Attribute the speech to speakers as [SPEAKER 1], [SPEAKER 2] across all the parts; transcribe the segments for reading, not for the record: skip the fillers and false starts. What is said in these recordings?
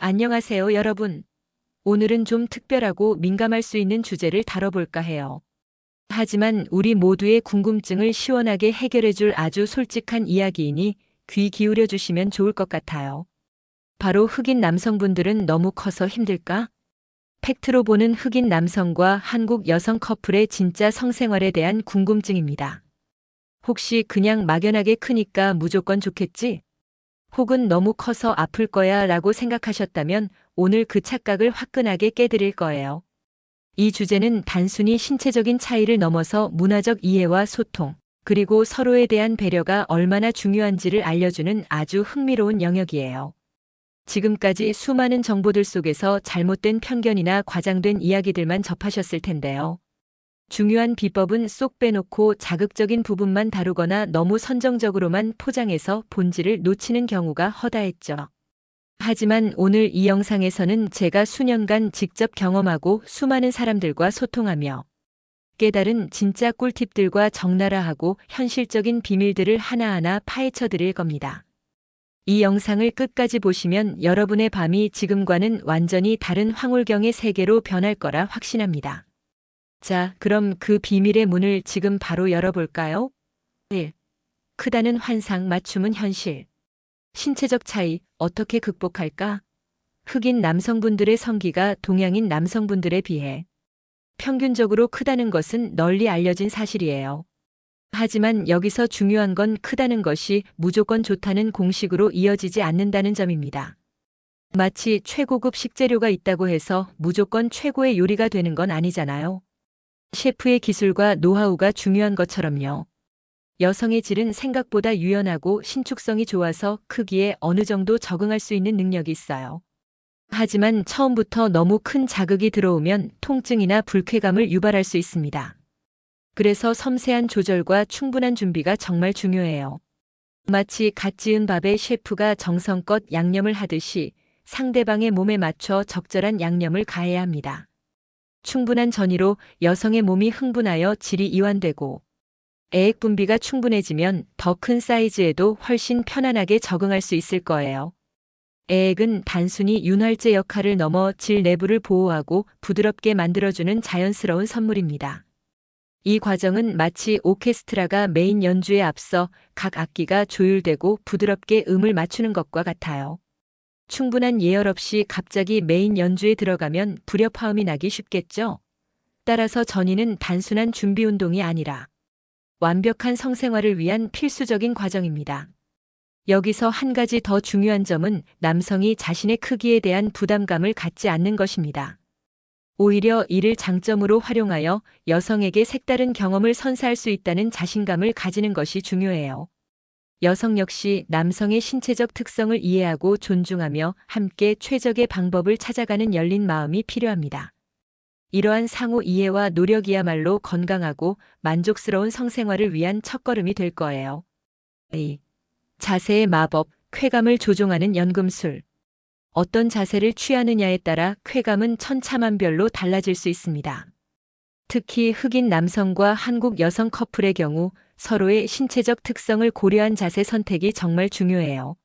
[SPEAKER 1] 안녕하세요, 여러분. 오늘은 좀 특별하고 민감할 수 있는 주제를 다뤄볼까 해요. 하지만 우리 모두의 궁금증을 시원하게 해결해줄 아주 솔직한 이야기이니 귀 기울여 주시면 좋을 것 같아요. 바로 흑인 남성분들은 너무 커서 힘들까? 팩트로 보는 흑인 남성과 한국 여성 커플의 진짜 성생활에 대한 궁금증입니다. 혹시 그냥 막연하게 크니까 무조건 좋겠지? 혹은 너무 커서 아플 거야 라고 생각하셨다면 오늘 그 착각을 화끈하게 깨드릴 거예요. 이 주제는 단순히 신체적인 차이를 넘어서 문화적 이해와 소통, 그리고 서로에 대한 배려가 얼마나 중요한지를 알려주는 아주 흥미로운 영역이에요. 지금까지 수많은 정보들 속에서 잘못된 편견이나 과장된 이야기들만 접하셨을 텐데요. 중요한 비법은 쏙 빼놓고 자극적인 부분만 다루거나 너무 선정적으로만 포장해서 본질을 놓치는 경우가 허다했죠. 하지만 오늘 이 영상에서는 제가 수년간 직접 경험하고 수많은 사람들과 소통하며 깨달은 진짜 꿀팁들과 적나라하고 현실적인 비밀들을 하나하나 파헤쳐 드릴 겁니다. 이 영상을 끝까지 보시면 여러분의 밤이 지금과는 완전히 다른 황홀경의 세계로 변할 거라 확신합니다. 자, 그럼 그 비밀의 문을 지금 바로 열어볼까요? 1. 크다는 환상, 맞춤은 현실. 신체적 차이, 어떻게 극복할까? 흑인 남성분들의 성기가 동양인 남성분들에 비해 평균적으로 크다는 것은 널리 알려진 사실이에요. 하지만 여기서 중요한 건 크다는 것이 무조건 좋다는 공식으로 이어지지 않는다는 점입니다. 마치 최고급 식재료가 있다고 해서 무조건 최고의 요리가 되는 건 아니잖아요. 셰프의 기술과 노하우가 중요한 것처럼요. 여성의 질은 생각보다 유연하고 신축성이 좋아서 크기에 어느 정도 적응할 수 있는 능력이 있어요. 하지만 처음부터 너무 큰 자극이 들어오면 통증이나 불쾌감을 유발할 수 있습니다. 그래서 섬세한 조절과 충분한 준비가 정말 중요해요. 마치 갓 지은 밥에 셰프가 정성껏 양념을 하듯이 상대방의 몸에 맞춰 적절한 양념을 가해야 합니다. 충분한 전이로 여성의 몸이 흥분하여 질이 이완되고 애액 분비가 충분해지면 더 큰 사이즈에도 훨씬 편안하게 적응할 수 있을 거예요. 애액은 단순히 윤활제 역할을 넘어 질 내부를 보호하고 부드럽게 만들어주는 자연스러운 선물입니다. 이 과정은 마치 오케스트라가 메인 연주에 앞서 각 악기가 조율되고 부드럽게 음을 맞추는 것과 같아요. 충분한 예열 없이 갑자기 메인 연주에 들어가면 불협화음이 나기 쉽겠죠? 따라서 전이는 단순한 준비 운동이 아니라 완벽한 성생활을 위한 필수적인 과정입니다. 여기서 한 가지 더 중요한 점은 남성이 자신의 크기에 대한 부담감을 갖지 않는 것입니다. 오히려 이를 장점으로 활용하여 여성에게 색다른 경험을 선사할 수 있다는 자신감을 가지는 것이 중요해요. 여성 역시 남성의 신체적 특성을 이해하고 존중하며 함께 최적의 방법을 찾아가는 열린 마음이 필요합니다. 이러한 상호 이해와 노력이야말로 건강하고 만족스러운 성생활을 위한 첫걸음이 될 거예요. 2. 자세의 마법, 쾌감을 조종하는 연금술. 어떤 자세를 취하느냐에 따라 쾌감은 천차만별로 달라질 수 있습니다. 특히 흑인 남성과 한국 여성 커플의 경우 서로의 신체적 특성을 고려한 자세 선택이 정말 중요해요.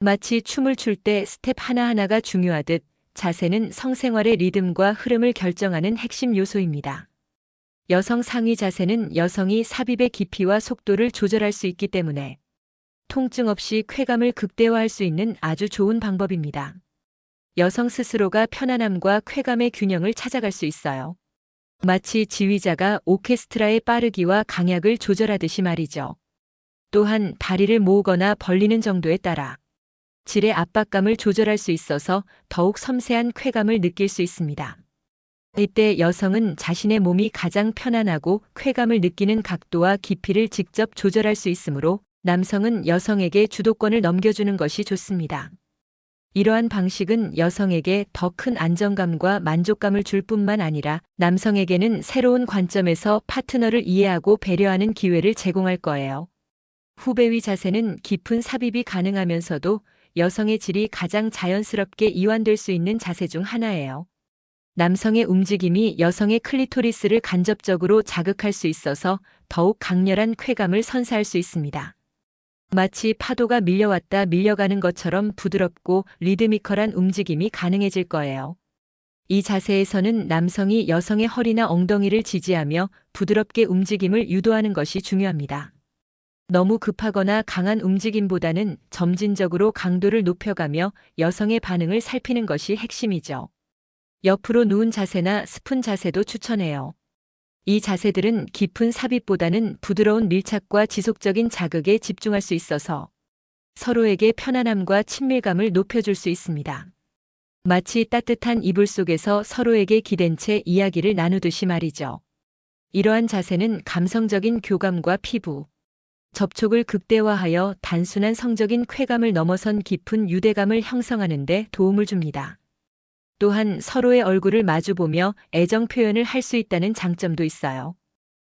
[SPEAKER 1] 마치 춤을 출 때 스텝 하나하나가 중요하듯 자세는 성생활의 리듬과 흐름을 결정하는 핵심 요소입니다. 여성 상위 자세는 여성이 삽입의 깊이와 속도를 조절할 수 있기 때문에 통증 없이 쾌감을 극대화할 수 있는 아주 좋은 방법입니다. 여성 스스로가 편안함과 쾌감의 균형을 찾아갈 수 있어요. 마치 지휘자가 오케스트라의 빠르기와 강약을 조절하듯이 말이죠. 또한 다리를 모으거나 벌리는 정도에 따라 질의 압박감을 조절할 수 있어서 더욱 섬세한 쾌감을 느낄 수 있습니다. 이때 여성은 자신의 몸이 가장 편안하고 쾌감을 느끼는 각도와 깊이를 직접 조절할 수 있으므로 남성은 여성에게 주도권을 넘겨주는 것이 좋습니다. 이러한 방식은 여성에게 더 큰 안정감과 만족감을 줄 뿐만 아니라 남성에게는 새로운 관점에서 파트너를 이해하고 배려하는 기회를 제공할 거예요. 후배위 자세는 깊은 삽입이 가능하면서도 여성의 질이 가장 자연스럽게 이완될 수 있는 자세 중 하나예요. 남성의 움직임이 여성의 클리토리스를 간접적으로 자극할 수 있어서 더욱 강렬한 쾌감을 선사할 수 있습니다. 마치 파도가 밀려왔다 밀려가는 것처럼 부드럽고 리드미컬한 움직임이 가능해질 거예요. 이 자세에서는 남성이 여성의 허리나 엉덩이를 지지하며 부드럽게 움직임을 유도하는 것이 중요합니다. 너무 급하거나 강한 움직임보다는 점진적으로 강도를 높여가며 여성의 반응을 살피는 것이 핵심이죠. 옆으로 누운 자세나 스푼 자세도 추천해요. 이 자세들은 깊은 삽입보다는 부드러운 밀착과 지속적인 자극에 집중할 수 있어서 서로에게 편안함과 친밀감을 높여줄 수 있습니다. 마치 따뜻한 이불 속에서 서로에게 기댄 채 이야기를 나누듯이 말이죠. 이러한 자세는 감성적인 교감과 피부, 접촉을 극대화하여 단순한 성적인 쾌감을 넘어선 깊은 유대감을 형성하는 데 도움을 줍니다. 또한 서로의 얼굴을 마주보며 애정 표현을 할 수 있다는 장점도 있어요.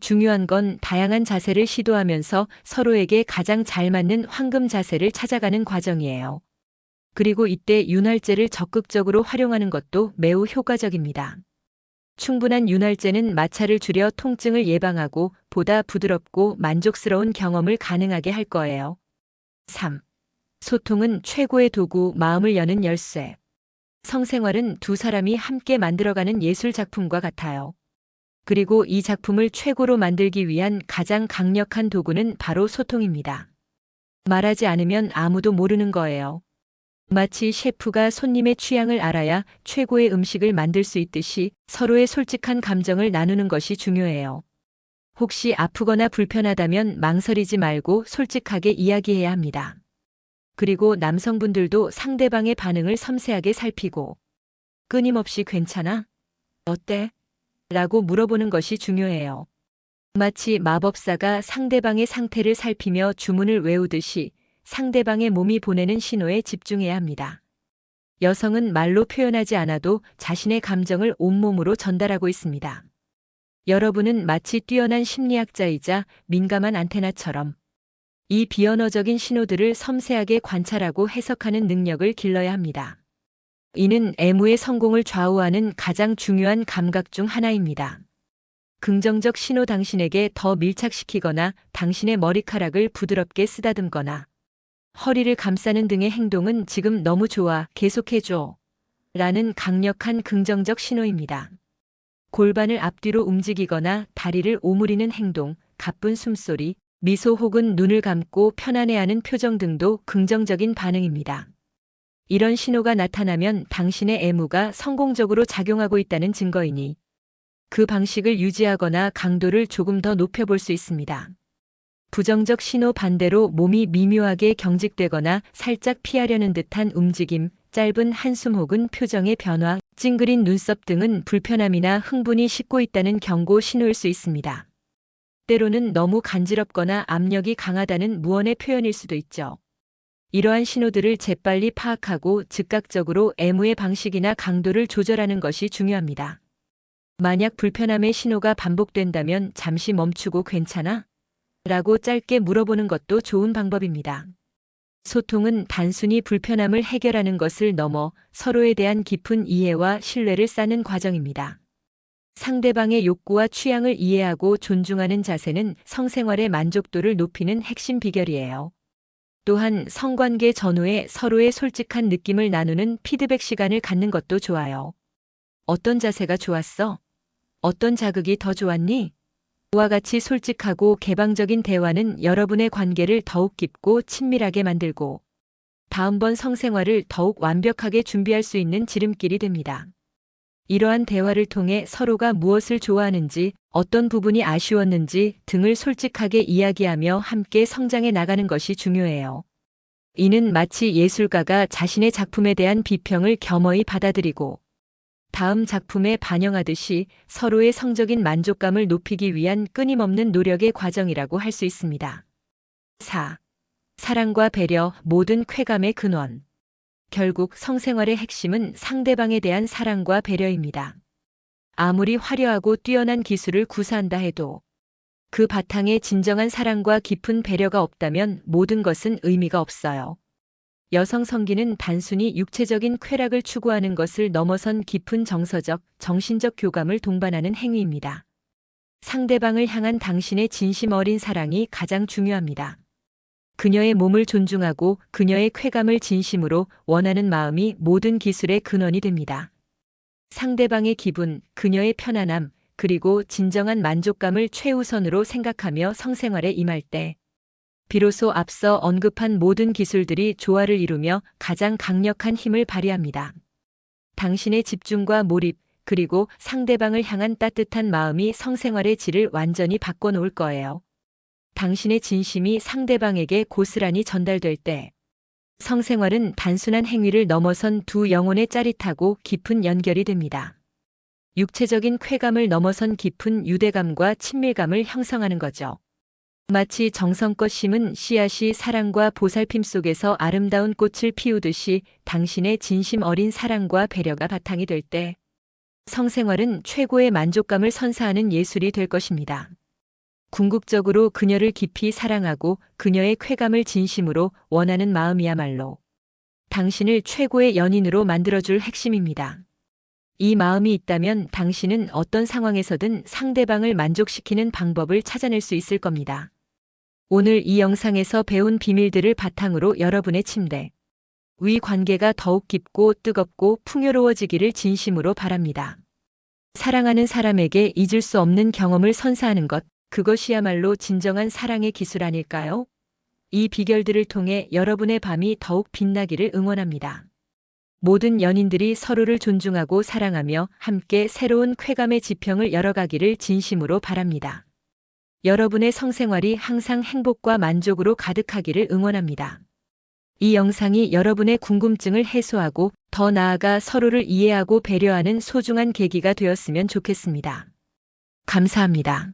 [SPEAKER 1] 중요한 건 다양한 자세를 시도하면서 서로에게 가장 잘 맞는 황금 자세를 찾아가는 과정이에요. 그리고 이때 윤활제를 적극적으로 활용하는 것도 매우 효과적입니다. 충분한 윤활제는 마찰을 줄여 통증을 예방하고 보다 부드럽고 만족스러운 경험을 가능하게 할 거예요. 3. 소통은 최고의 도구, 마음을 여는 열쇠. 성생활은 두 사람이 함께 만들어가는 예술 작품과 같아요. 그리고 이 작품을 최고로 만들기 위한 가장 강력한 도구는 바로 소통입니다. 말하지 않으면 아무도 모르는 거예요. 마치 셰프가 손님의 취향을 알아야 최고의 음식을 만들 수 있듯이 서로의 솔직한 감정을 나누는 것이 중요해요. 혹시 아프거나 불편하다면 망설이지 말고 솔직하게 이야기해야 합니다. 그리고 남성분들도 상대방의 반응을 섬세하게 살피고 끊임없이 괜찮아? 어때? 라고 물어보는 것이 중요해요. 마치 마법사가 상대방의 상태를 살피며 주문을 외우듯이 상대방의 몸이 보내는 신호에 집중해야 합니다. 여성은 말로 표현하지 않아도 자신의 감정을 온몸으로 전달하고 있습니다. 여러분은 마치 뛰어난 심리학자이자 민감한 안테나처럼 이 비언어적인 신호들을 섬세하게 관찰하고 해석하는 능력을 길러야 합니다. 이는 애무의 성공을 좌우하는 가장 중요한 감각 중 하나입니다. 긍정적 신호, 당신에게 더 밀착시키거나 당신의 머리카락을 부드럽게 쓰다듬거나 허리를 감싸는 등의 행동은 지금 너무 좋아, 계속해줘 라는 강력한 긍정적 신호입니다. 골반을 앞뒤로 움직이거나 다리를 오므리는 행동, 가쁜 숨소리, 미소 혹은 눈을 감고 편안해하는 표정 등도 긍정적인 반응입니다. 이런 신호가 나타나면 당신의 애무가 성공적으로 작용하고 있다는 증거이니 그 방식을 유지하거나 강도를 조금 더 높여볼 수 있습니다. 부정적 신호, 반대로 몸이 미묘하게 경직되거나 살짝 피하려는 듯한 움직임, 짧은 한숨 혹은 표정의 변화, 찡그린 눈썹 등은 불편함이나 흥분이 싣고 있다는 경고 신호일 수 있습니다. 때로는 너무 간지럽거나 압력이 강하다는 무언의 표현일 수도 있죠. 이러한 신호들을 재빨리 파악하고 즉각적으로 애무의 방식이나 강도를 조절하는 것이 중요합니다. 만약 불편함의 신호가 반복된다면 잠시 멈추고 괜찮아? 라고 짧게 물어보는 것도 좋은 방법입니다. 소통은 단순히 불편함을 해결하는 것을 넘어 서로에 대한 깊은 이해와 신뢰를 쌓는 과정입니다. 상대방의 욕구와 취향을 이해하고 존중하는 자세는 성생활의 만족도를 높이는 핵심 비결이에요. 또한 성관계 전후에 서로의 솔직한 느낌을 나누는 피드백 시간을 갖는 것도 좋아요. 어떤 자세가 좋았어? 어떤 자극이 더 좋았니? 와 같이 솔직하고 개방적인 대화는 여러분의 관계를 더욱 깊고 친밀하게 만들고 다음번 성생활을 더욱 완벽하게 준비할 수 있는 지름길이 됩니다. 이러한 대화를 통해 서로가 무엇을 좋아하는지, 어떤 부분이 아쉬웠는지 등을 솔직하게 이야기하며 함께 성장해 나가는 것이 중요해요. 이는 마치 예술가가 자신의 작품에 대한 비평을 겸허히 받아들이고 다음 작품에 반영하듯이 서로의 성적인 만족감을 높이기 위한 끊임없는 노력의 과정이라고 할 수 있습니다. 4. 사랑과 배려, 모든 쾌감의 근원. 결국 성생활의 핵심은 상대방에 대한 사랑과 배려입니다. 아무리 화려하고 뛰어난 기술을 구사한다 해도 그 바탕에 진정한 사랑과 깊은 배려가 없다면 모든 것은 의미가 없어요. 여성 성기는 단순히 육체적인 쾌락을 추구하는 것을 넘어선 깊은 정서적, 정신적 교감을 동반하는 행위입니다. 상대방을 향한 당신의 진심 어린 사랑이 가장 중요합니다. 그녀의 몸을 존중하고 그녀의 쾌감을 진심으로 원하는 마음이 모든 기술의 근원이 됩니다. 상대방의 기분, 그녀의 편안함, 그리고 진정한 만족감을 최우선으로 생각하며 성생활에 임할 때, 비로소 앞서 언급한 모든 기술들이 조화를 이루며 가장 강력한 힘을 발휘합니다. 당신의 집중과 몰입, 그리고 상대방을 향한 따뜻한 마음이 성생활의 질을 완전히 바꿔놓을 거예요. 당신의 진심이 상대방에게 고스란히 전달될 때, 성생활은 단순한 행위를 넘어선 두 영혼의 짜릿하고 깊은 연결이 됩니다. 육체적인 쾌감을 넘어선 깊은 유대감과 친밀감을 형성하는 거죠. 마치 정성껏 심은 씨앗이 사랑과 보살핌 속에서 아름다운 꽃을 피우듯이 당신의 진심 어린 사랑과 배려가 바탕이 될 때, 성생활은 최고의 만족감을 선사하는 예술이 될 것입니다. 궁극적으로 그녀를 깊이 사랑하고 그녀의 쾌감을 진심으로 원하는 마음이야말로 당신을 최고의 연인으로 만들어줄 핵심입니다. 이 마음이 있다면 당신은 어떤 상황에서든 상대방을 만족시키는 방법을 찾아낼 수 있을 겁니다. 오늘 이 영상에서 배운 비밀들을 바탕으로 여러분의 침대 위 관계가 더욱 깊고 뜨겁고 풍요로워지기를 진심으로 바랍니다. 사랑하는 사람에게 잊을 수 없는 경험을 선사하는 것, 그것이야말로 진정한 사랑의 기술 아닐까요? 이 비결들을 통해 여러분의 밤이 더욱 빛나기를 응원합니다. 모든 연인들이 서로를 존중하고 사랑하며 함께 새로운 쾌감의 지평을 열어가기를 진심으로 바랍니다. 여러분의 성생활이 항상 행복과 만족으로 가득하기를 응원합니다. 이 영상이 여러분의 궁금증을 해소하고 더 나아가 서로를 이해하고 배려하는 소중한 계기가 되었으면 좋겠습니다. 감사합니다.